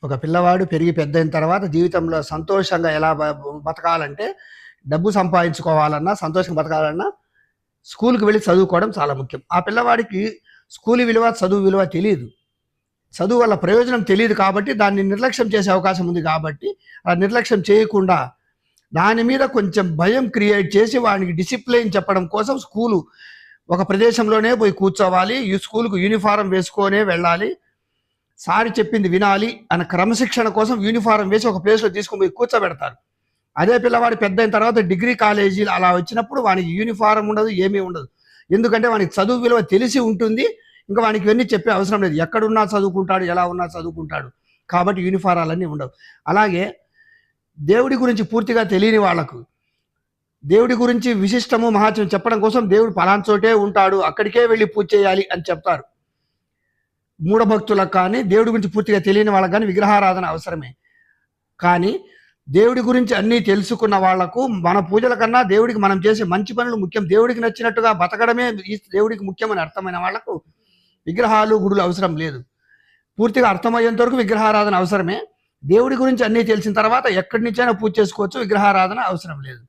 ఒక పిల్లవాడు పెరిగి పెద్దయిన తర్వాత జీవితంలో సంతోషంగా ఎలా బతకాలంటే, డబ్బు సంపాదించుకోవాలన్నా, సంతోషంగా బతకాలన్నా స్కూలుకి వెళ్ళి చదువుకోవడం చాలా ముఖ్యం. ఆ పిల్లవాడికి స్కూలు విలువ, చదువు విలువ తెలీదు. చదువు వల్ల ప్రయోజనం తెలీదు కాబట్టి దాన్ని నిర్లక్ష్యం చేసే అవకాశం ఉంది కాబట్టి, ఆ నిర్లక్ష్యం చేయకుండా దాని మీద కొంచెం భయం క్రియేట్ చేసి వానికి డిసిప్లిన్ చెప్పడం కోసం స్కూలు ఒక ప్రదేశంలోనే పోయి కూర్చోవాలి. ఈ స్కూలుకు యూనిఫారం వేసుకొనే వెళ్ళాలి. సారి చెప్పింది వినాలి అన్న క్రమశిక్షణ కోసం యూనిఫారం వేసి ఒక ప్లేస్లో తీసుకొని పోయి కూర్చోబెడతారు. అదే పిల్లవాడు పెద్ద అయిన తర్వాత డిగ్రీ కాలేజీలు అలా వచ్చినప్పుడు వానికి యూనిఫారం ఉండదు, ఏమీ ఉండదు. ఎందుకంటే వానికి చదువు విలువ తెలిసి ఉంటుంది. ఇంకా వానికి ఇవన్నీ చెప్పే అవసరం లేదు. ఎక్కడున్నా చదువుకుంటాడు, ఎలా ఉన్నా చదువుకుంటాడు. కాబట్టి యూనిఫారాలన్నీ ఉండవు. అలాగే దేవుడి గురించి పూర్తిగా తెలియని వాళ్లకు దేవుడి గురించి విశిష్టము మహాత్మ్యం చెప్పడం కోసం దేవుడు పలానా చోటే ఉంటాడు, అక్కడికే వెళ్ళి పూజ చేయాలి అని చెప్తారు. మూఢభక్తులకు కానీ దేవుడి గురించి పూర్తిగా తెలియని వాళ్ళకి కానీ విగ్రహారాధన అవసరమే. కానీ దేవుడి గురించి అన్నీ తెలుసుకున్న వాళ్లకు మన పూజల కన్నా దేవుడికి మనం చేసే మంచి పనులు ముఖ్యం, దేవుడికి నచ్చినట్టుగా బతకడమే ఈ దేవుడికి ముఖ్యమని అర్థమైన వాళ్లకు విగ్రహాలు గుడులు అవసరం లేదు. పూర్తిగా అర్థమయ్యేంత వరకు విగ్రహారాధన అవసరమే. దేవుడి గురించి అన్నీ తెలిసిన తర్వాత ఎక్కడి నుంచైనా పూజ చేసుకోవచ్చు, విగ్రహారాధన అవసరం లేదు.